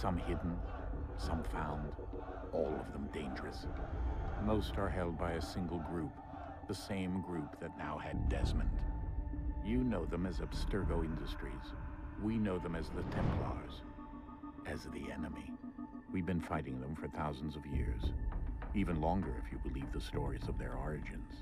Some hidden, some found, all of them dangerous. Most are held by a single group, the same group that now had Desmond. You know them as Abstergo Industries. We know them as the Templars, as the enemy. We've been fighting them for thousands of years, even longer if you believe the stories of their origins.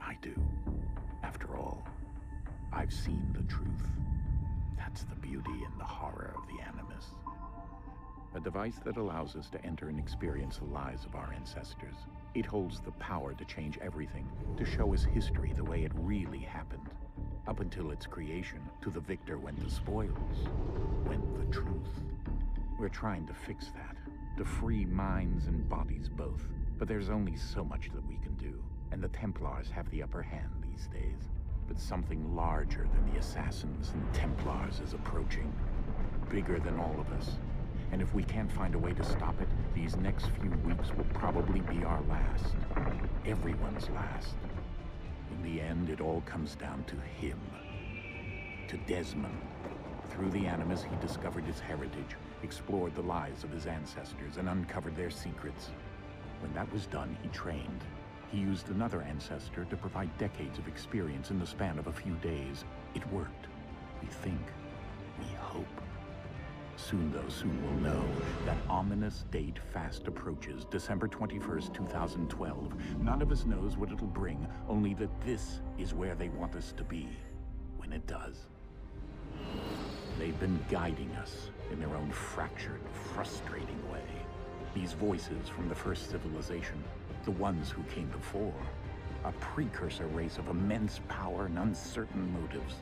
I do. After all, I've seen the truth. That's the beauty and the horror of the Animus. A device that allows us to enter and experience the lives of our ancestors. It holds the power to change everything, to show us history the way it really happened. Up until its creation, to the victor went the spoils, went the truth. We're trying to fix that, to free minds and bodies both. But there's only so much that we can do, and the Templars have the upper hand these days. But something larger than the Assassins and Templars is approaching, bigger than all of us. And if we can't find a way to stop it, these next few weeks will probably be our last. Everyone's last. In the end, it all comes down to him. To Desmond. Through the Animus, he discovered his heritage, explored the lives of his ancestors, and uncovered their secrets. When that was done, he trained. He used another ancestor to provide decades of experience in the span of a few days. It worked. We think. We hope. Soon, though, soon we'll know. That ominous date fast approaches, December 21st, 2012. None of us knows what it'll bring, only that this is where they want us to be, when it does. They've been guiding us in their own fractured, frustrating way. These voices from the first civilization, the ones who came before, a precursor race of immense power and uncertain motives.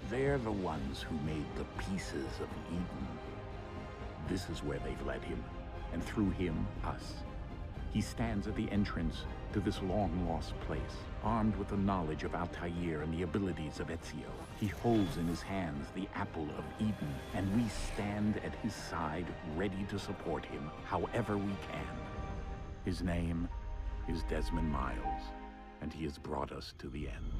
They're the ones who made the pieces of Eden. This is where they've led him, and through him, us. He stands at the entrance to this long-lost place, armed with the knowledge of Altair and the abilities of Ezio. He holds in his hands the apple of Eden, and we stand at his side, ready to support him however we can. His name is Desmond Miles, and he has brought us to the end.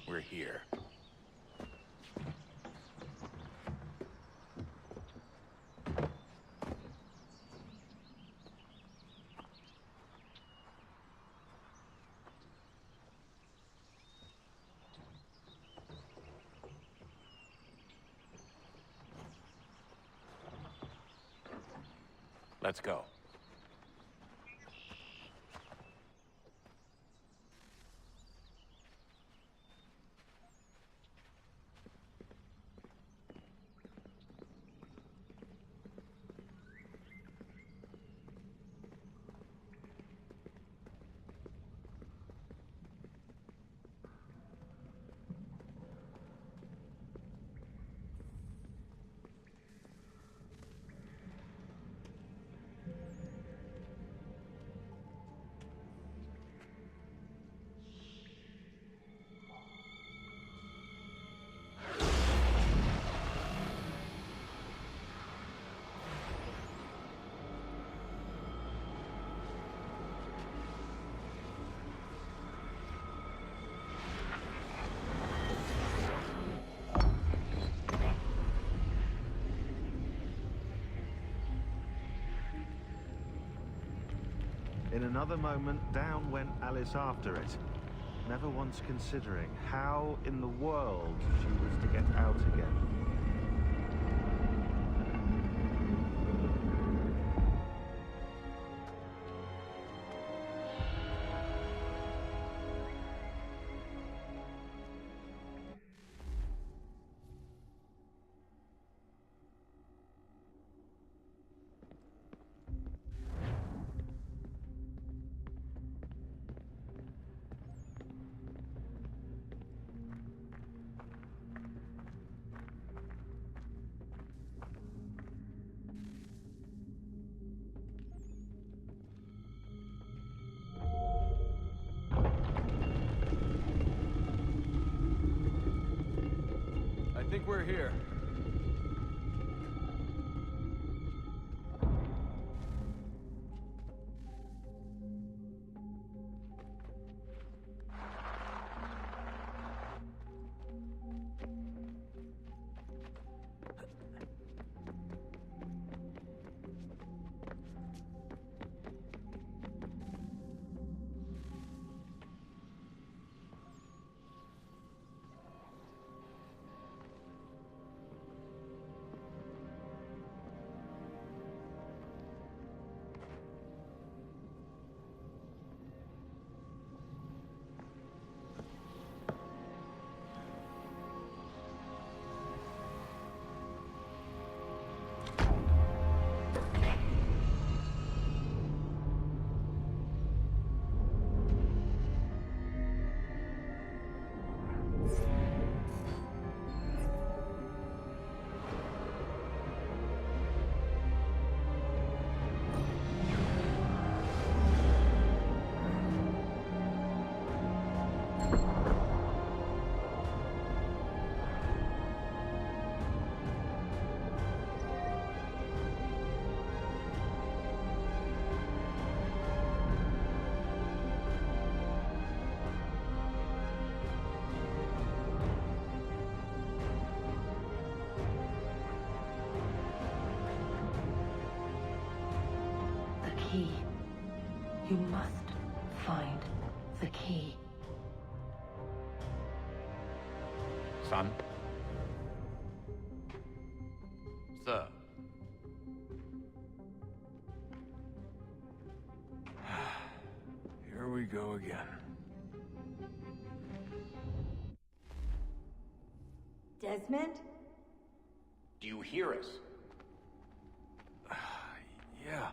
We're here. Let's go. In another moment, down went Alice after it, never once considering how in the world she was to get out again. we're here. Key. You must find the key. Son? Sir. Here we go again. Desmond? Do you hear us? Yeah.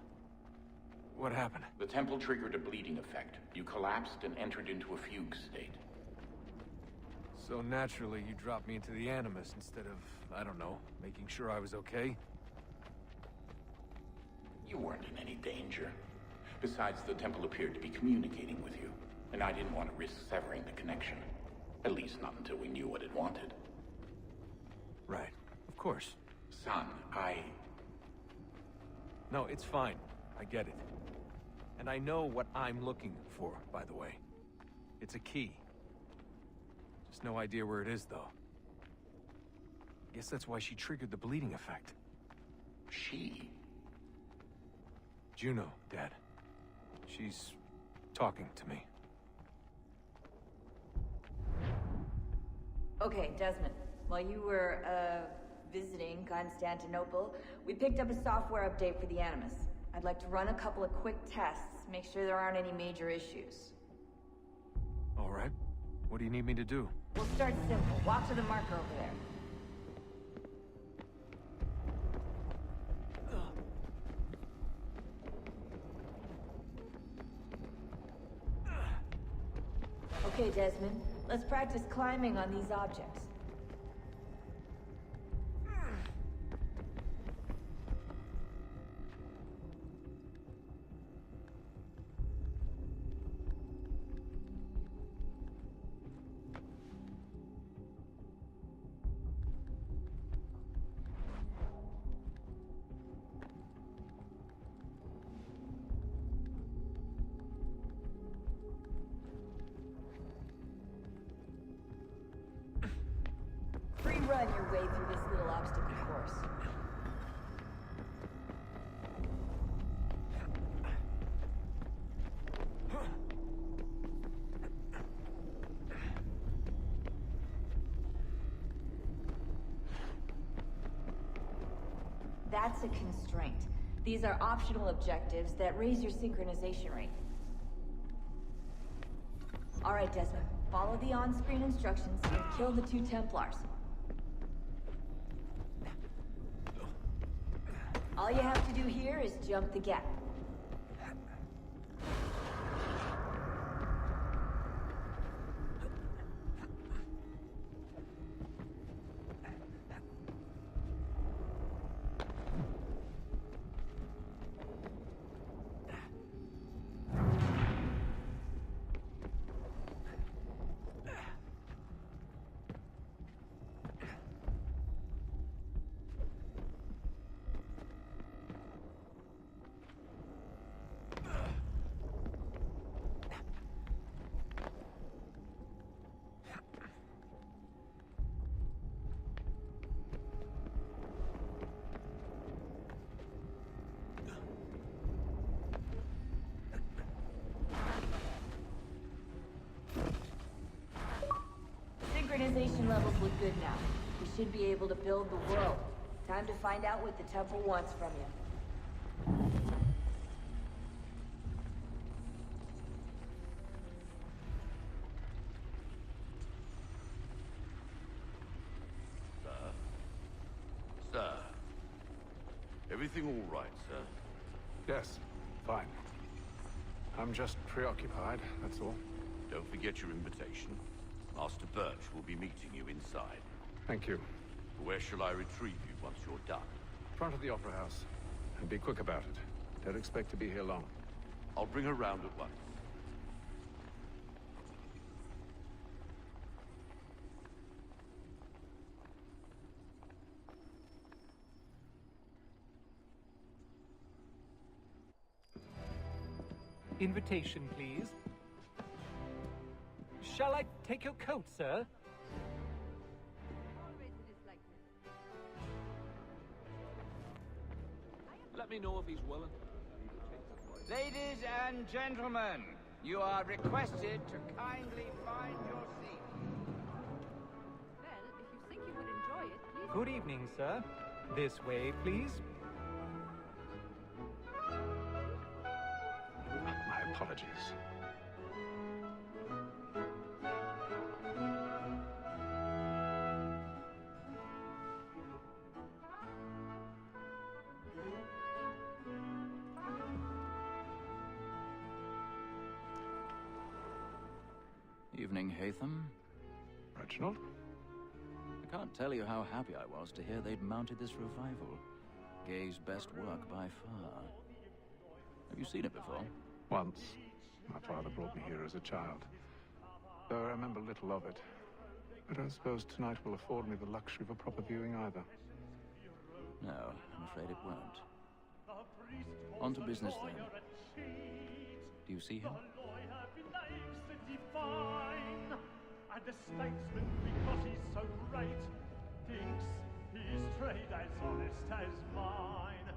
What happened? The temple triggered a bleeding effect. You collapsed and entered into a fugue state. So naturally, you dropped me into the Animus instead of, I don't know, making sure I was okay? You weren't in any danger. Besides, the temple appeared to be communicating with you, and I didn't want to risk severing the connection. At least not until we knew what it wanted. Right. Of course. Son, No, it's fine. I get it. And I know what I'm looking for, by the way. It's a key. Just no idea where it is, though. Guess that's why she triggered the bleeding effect. She? Juno, Dad. She's talking to me. Okay, Desmond. While you were, visiting Constantinople, we picked up a software update for the Animus. I'd like to run a couple of quick tests, make sure there aren't any major issues. All right. What do you need me to do? We'll start simple. Walk to the marker over there. Okay, Desmond. Let's practice climbing on these objects. Free run your way through this little obstacle course. That's a constraint. These are optional objectives that raise your synchronization rate. All right, Desmond. Follow the on-screen instructions and kill the 2 Templars. All you have to do here is jump the gap. Plans look good now. We should be able to build the world. Time to find out what the temple wants from you. Sir. Everything all right, sir? Yes, fine. I'm just preoccupied, that's all. Don't forget your invitation. Master Birch will be meeting you inside. Thank you. Where shall I retrieve you once you're done? Front of the Opera House. And be quick about it. Don't expect to be here long. I'll bring her round at once. Invitation, please. Shall I take your coat, sir? Let me know if he's willing. Ladies and gentlemen, you are requested to kindly find your seat. Well, if you think you would enjoy it, please... Good evening, sir. This way, please. My apologies. Evening, Haytham. Reginald? I can't tell you how happy I was to hear they'd mounted this revival. Gay's best work by far. Have you seen it before? Once. My father brought me here as a child. Though I remember little of it. I don't suppose tonight will afford me the luxury of a proper viewing either. No, I'm afraid it won't. On to business then. Do you see him? And the statesman, because he's so great, thinks his trade as honest as mine.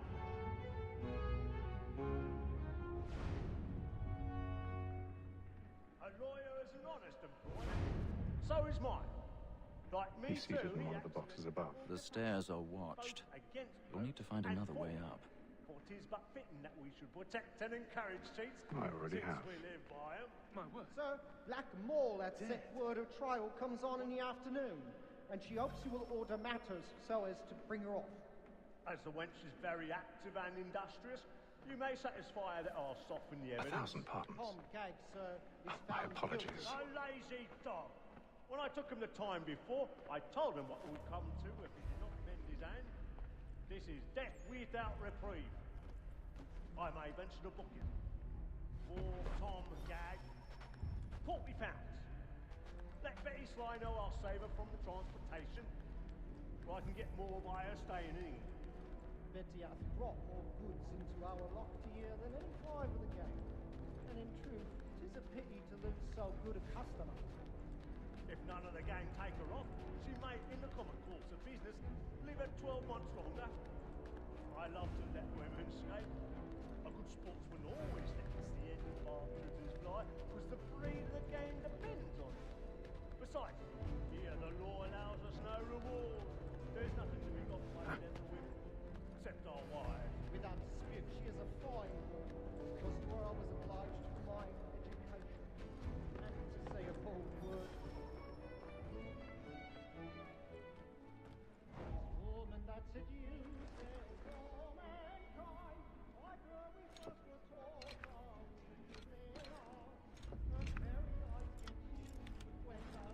A lawyer is an honest employment, so is mine. Like me He's seated too, in one of the boxes above. The stairs are watched. We'll need to find another way up. For 'tis but fitting that we should protect and encourage cheats. I already have. We live by 'em. My word. Sir, Black Mall had set word of trial comes on in the afternoon, and she hopes you will order matters so as to bring her off. As the wench is very active and industrious, you may satisfy her that I'll soften the evidence. 1,000 pardons. Tom Gag, sir, is My found apologies. guilty. A lazy dog. When I took him the time before, I told him what would come to if he did not bend his hand. This is death without reprieve. I may venture to book him. For Tom Gag, £40. Let Betty Sly know I'll save her from the transportation, or I can get more by her staying in England. Betty hath brought more goods into our locked here than any five of the gang. And in truth, 'tis a pity to lose so good a customer. If none of the gang take her off, she may, in the common course of business, live at 12 months longer. I love to let women escape. A good sportsman always lets the end of partridges fly, because the breed of the game depends on it. Besides, here the law allows us no reward. There's nothing to be got by the women, except our wives. Without dispute, she is a fine woman, because to her I was obliged to my education, and to say a bold word. Woman that seduces all mankind, like her we first were taught how we live on, and very light indeed when thou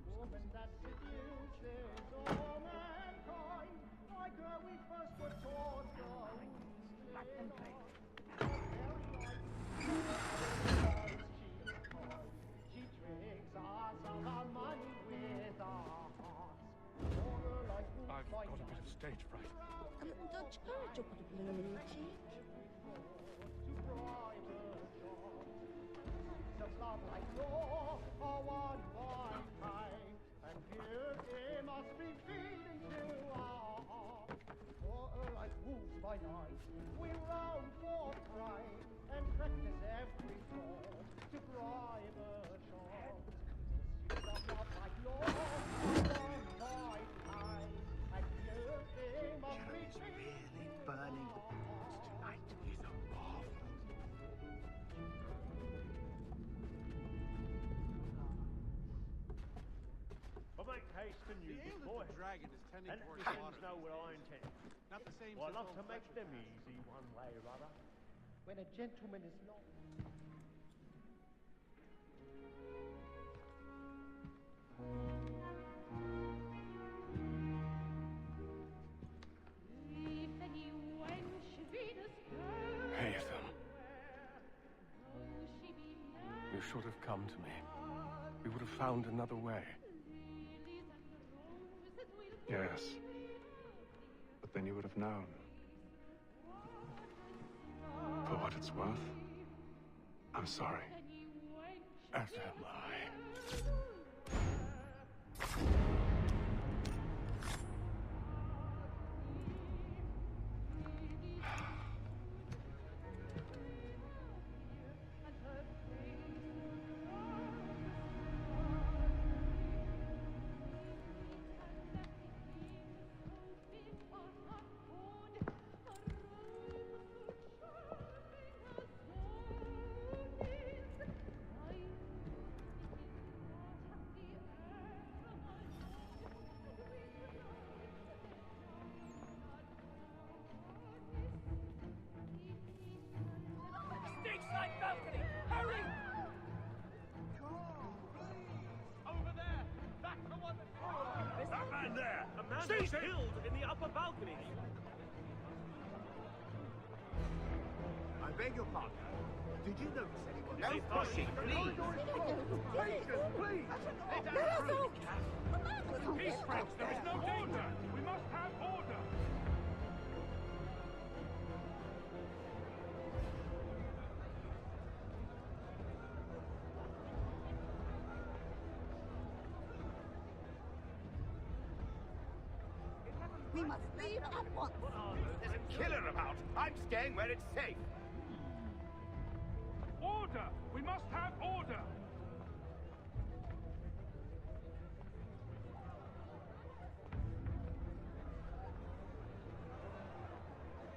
woman that seduces all mankind, like her we first were taught how we live on. She tricks us of our money with our hearts. Water like I've got a bit of stage fright. A little Dutch courage will put a bloom in your cheek. to bribe her jaw. Of love like law are one by kind, and here it must be feeding to our hearts. Water like wolves by night, we roam for pride, and practice every Burning the ports tonight is a marvel. But make haste and use it, boy. Dragon is tending And towards things water. know what I intend. Not the same. Well, I love to make them easy one way or other. When a gentleman is not... Haytham. You should have come to me. We would have found another way. Yes. But then you would have known. For what it's worth, I'm sorry. As am I. Stateside balcony! Hurry! Over there! That's the one that's... That man there! A man Seize was him! killed in the upper balcony! I beg your pardon. Did you notice anyone? No pushing, please! Please! Peace, friends! There is no danger! We must have order! We must leave at once. There's a killer about. I'm staying where it's safe. Order! We must have order!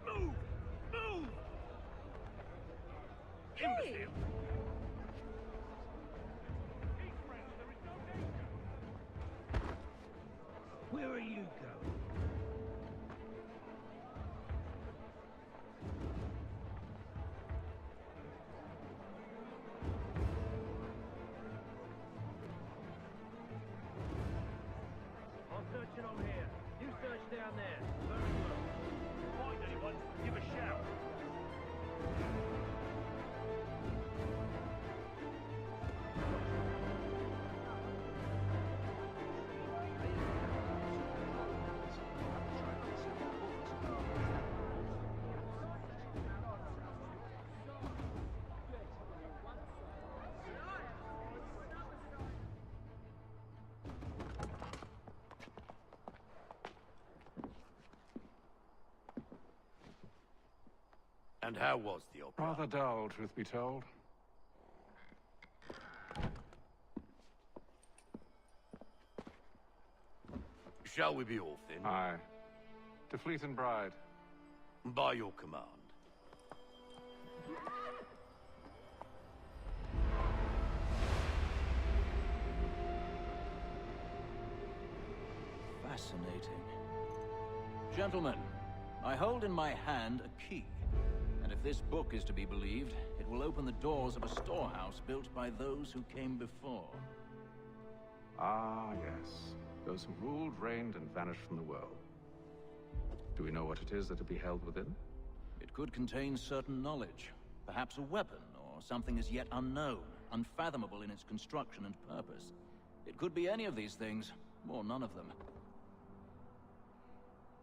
Move! Move! Hey! Peace, friends! There is no danger! Where are you going? I'm searching on here. You search down there. Very well. If you find anyone, give a shout. And how was the opera? Rather dull, truth be told. Shall we be off then? Aye. To Fleet and Bride. By your command. Fascinating. Gentlemen, I hold in my hand a key. And if this book is to be believed, it will open the doors of a storehouse built by those who came before. Ah, yes. Those who ruled, reigned, and vanished from the world. Do we know what it is that will be held within? It could contain certain knowledge. Perhaps a weapon, or something as yet unknown, unfathomable in its construction and purpose. It could be any of these things, or none of them.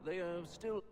They are still...